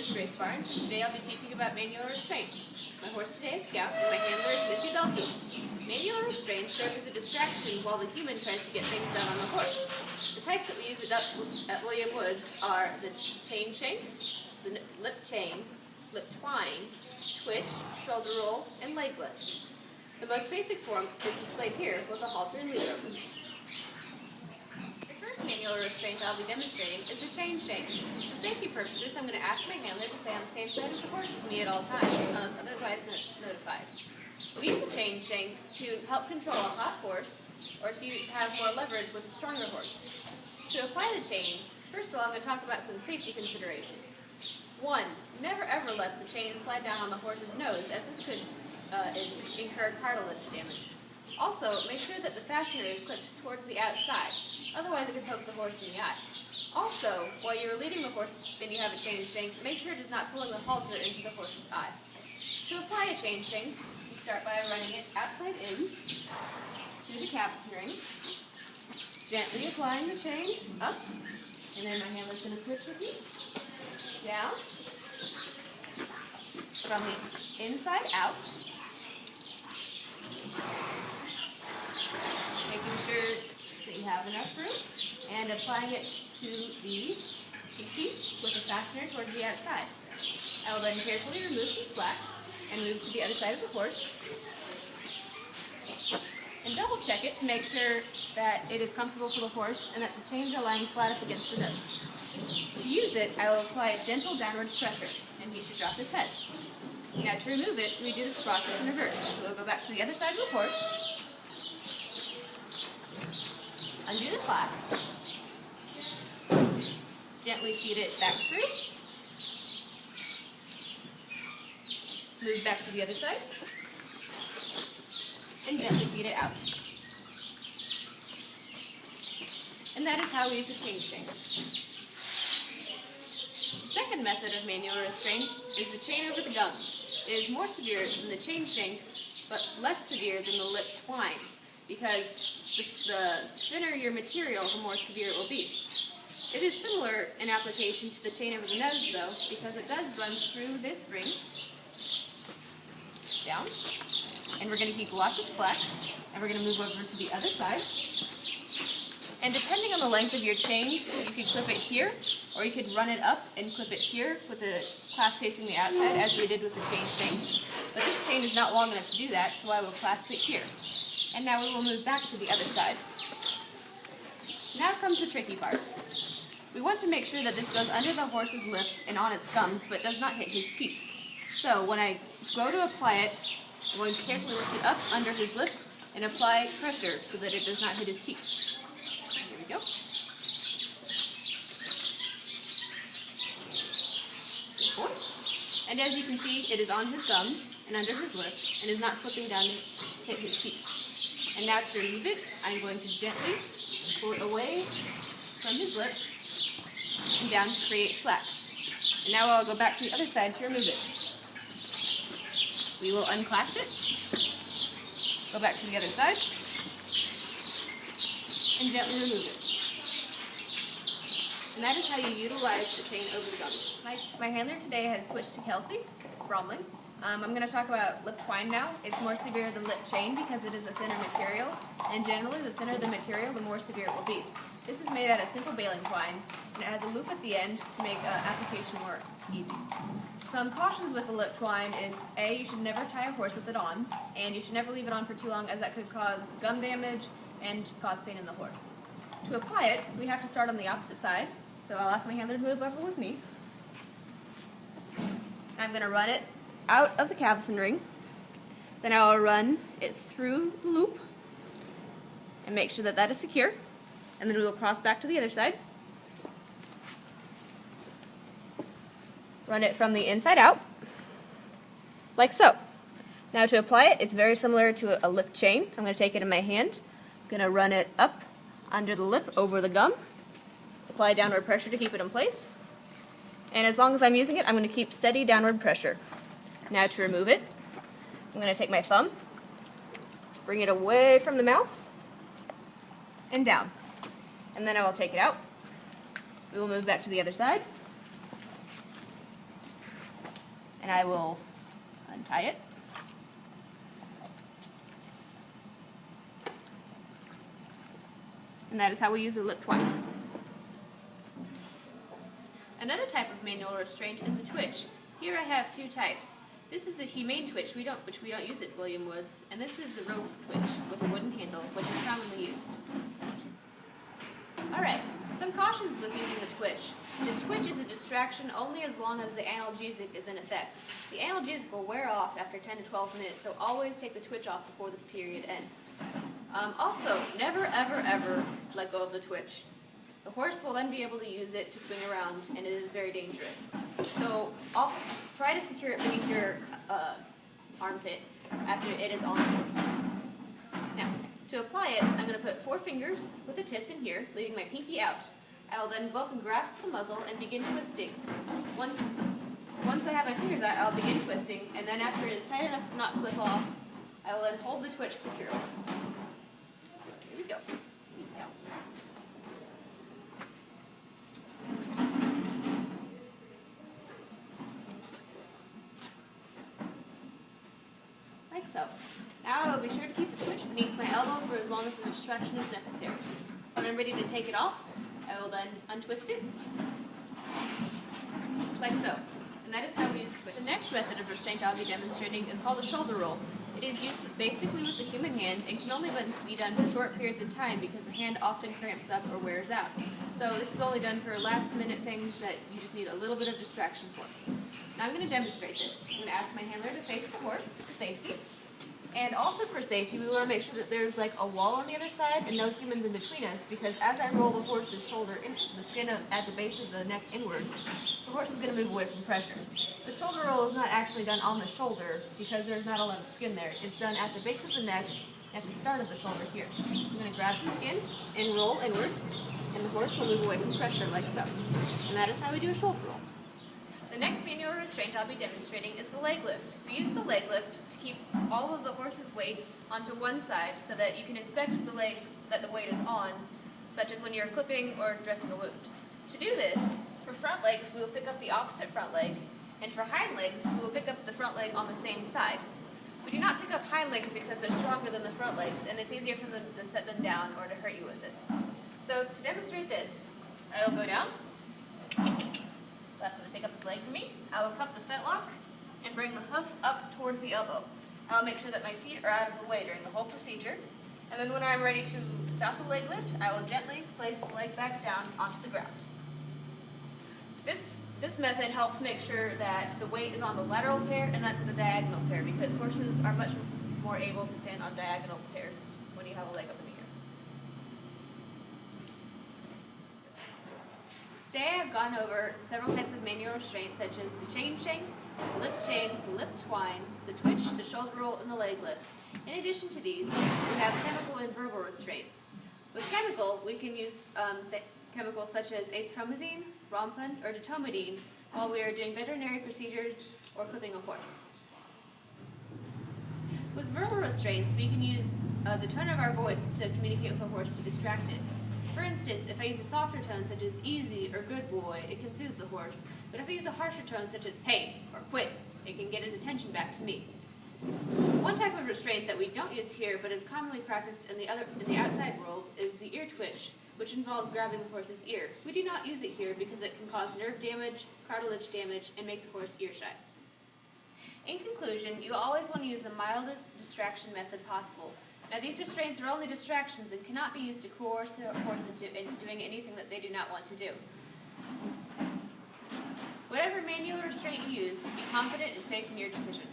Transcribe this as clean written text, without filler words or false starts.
is Grace Barnes, and today I'll be teaching about manual restraints. My horse today is Scout, and my handler is Missy Belkey. Manual restraints serve as a distraction while the human tries to get things done on the horse. The types that we use at William Woods are the chain shank, the lip chain, lip twine, twitch, shoulder roll, and leg lift. The most basic form is displayed here with a halter and lead rope. The first manual restraint I'll be demonstrating is the chain shank. For safety purposes, I'm going to ask my handler to stay on the same side of the horse as me at all times, unless otherwise notified. We use the chain shank to help control a hot horse or to have more leverage with a stronger horse. To apply the chain, first of all, I'm going to talk about some safety considerations. 1. Never ever let the chain slide down on the horse's nose, as this could incur cartilage damage. Also, make sure that the fastener is clipped towards the outside, otherwise it could poke the horse in the eye. Also, while you are leading the horse and you have a chain shank, make sure it is not pulling the halter into the horse's eye. To apply a chain shank, you start by running it outside in, through the capstan ring, gently applying the chain up, and then my handler's going to switch with you, down, from the inside out, making sure that you have enough room, and applying it to the cheek piece with the fastener towards the outside. I will then carefully remove the slack and move to the other side of the horse, and double check it to make sure that it is comfortable for the horse and that the chains are lying flat up against the nose. To use it, I will apply a gentle downwards pressure, and he should drop his head. Now to remove it, we do this process in reverse. So we'll go back to the other side of the horse, undo the clasp, gently feed it back through, move back to the other side, and gently feed it out. And that is how we use a chain shank. The second method of manual restraint is the chain over the gums. It is more severe than the chain shank, but less severe than the lip twine, because the thinner your material, the more severe it will be. It is similar in application to the chain over the nose, though, because it does run through this ring, down, and we're going to keep lots of slack, and we're going to move over to the other side. And depending on the length of your chain, you could clip it here, or you could run it up and clip it here with the clasp facing the outside, as we did with the chain shank. But this chain is not long enough to do that, so I will clasp it here. And now we will move back to the other side. Now comes the tricky part. We want to make sure that this goes under the horse's lip and on its gums, but does not hit his teeth. So when I go to apply it, I'm going to carefully lift it up under his lip and apply pressure so that it does not hit his teeth. Here we go. And as you can see, it is on his gums and under his lip and is not slipping down to hit his teeth. And now to remove it, I'm going to gently pull it away from his lip and down to create slack. And now I'll go back to the other side to remove it. We will unclasp it, go back to the other side, and gently remove it. And that is how you utilize the chain over the gums. My handler today has switched to Kelsey Bromley. I'm going to talk about lip twine now. It's more severe than lip chain because it is a thinner material, and generally the thinner the material, the more severe it will be. This is made out of simple baling twine, and it has a loop at the end to make application more easy. Some cautions with the lip twine is, A, you should never tie a horse with it on, and you should never leave it on for too long, as that could cause gum damage and cause pain in the horse. To apply it, we have to start on the opposite side, so I'll ask my handler to move over with me. I'm going to run it out of the capstan ring, then I will run it through the loop and make sure that that is secure, and then we will cross back to the other side. Run it from the inside out, like so. Now to apply it, it's very similar to a lip chain. I'm going to take it in my hand, I'm going to run it up under the lip over the gum, apply downward pressure to keep it in place, and as long as I'm using it, I'm going to keep steady downward pressure. Now to remove it, I'm going to take my thumb, bring it away from the mouth, and down. And then I will take it out. We will move back to the other side. And I will untie it. And that is how we use the lip twine. Another type of manual restraint is the twitch. Here I have two types. This is the humane twitch, which we don't use at William Woods, and this is the rope twitch with a wooden handle, which is commonly used. Alright, some cautions with using the twitch. The twitch is a distraction only as long as the analgesic is in effect. The analgesic will wear off after 10 to 12 minutes, so always take the twitch off before this period ends. Also, never ever ever let go of the twitch. The horse will then be able to use it to swing around, and it is very dangerous. So try to secure it beneath your armpit after it is on the horse. Now, to apply it, I'm going to put 4 fingers with the tips in here, leaving my pinky out. I will then go up and grasp the muzzle and begin twisting. Once I have my fingers out, I'll begin twisting, and then after it is tight enough to not slip off, I will then hold the twitch securely. Here we go. Like so. Now I will be sure to keep the twitch beneath my elbow for as long as the distraction is necessary. When I'm ready to take it off, I will then untwist it, like so. And that is how we use the twitch. The next method of restraint I'll be demonstrating is called a shoulder roll. It is used basically with the human hand and can only be done for short periods of time because the hand often cramps up or wears out. So this is only done for last minute things that you just need a little bit of distraction for. Now I'm going to demonstrate this. I'm going to ask my handler to face the horse for safety. And also for safety, we want to make sure that there's like a wall on the other side and no humans in between us, because as I roll the horse's shoulder into the skin at the base of the neck inwards, the horse is going to move away from pressure. The shoulder roll is not actually done on the shoulder because there's not a lot of skin there. It's done at the base of the neck, at the start of the shoulder here. So I'm going to grab some skin and roll inwards, and the horse will move away from pressure like so. And that is how we do a shoulder roll. The next manual restraint I'll be demonstrating is the leg lift. We use the leg lift to keep all of the horse's weight onto one side so that you can inspect the leg that the weight is on, such as when you're clipping or dressing a wound. To do this, for front legs, we will pick up the opposite front leg, and for hind legs, we will pick up the front leg on the same side. We do not pick up hind legs because they're stronger than the front legs, and it's easier for them to set them down or to hurt you with it. So to demonstrate this, I will go down. That's going to pick up his leg for me. I will cup the fetlock and bring the hoof up towards the elbow. I will make sure that my feet are out of the way during the whole procedure. And then when I'm ready to stop the leg lift, I will gently place the leg back down onto the ground. This method helps make sure that the weight is on the lateral pair and not the diagonal pair, because horses are much more able to stand on diagonal pairs when you have a leg up in the air. Today I've gone over several types of manual restraints such as the chain shank, the lip chain, the lip twine, the twitch, the shoulder roll, and the leg lift. In addition to these, we have chemical and verbal restraints. With chemical, we can use chemicals such as acepromazine, rompun, or ditomidine while we are doing veterinary procedures or clipping a horse. With verbal restraints, we can use the tone of our voice to communicate with a horse to distract it. For instance, if I use a softer tone such as easy or good boy, it can soothe the horse. But if I use a harsher tone such as hey or quit, it can get his attention back to me. One type of restraint that we don't use here but is commonly practiced in the outside world is the ear twitch, which involves grabbing the horse's ear. We do not use it here because it can cause nerve damage, cartilage damage, and make the horse ear shy. In conclusion, you always want to use the mildest distraction method possible. Now, these restraints are only distractions and cannot be used to coerce a horse into doing anything that they do not want to do. Whatever manual restraint you use, be confident and safe in your decision.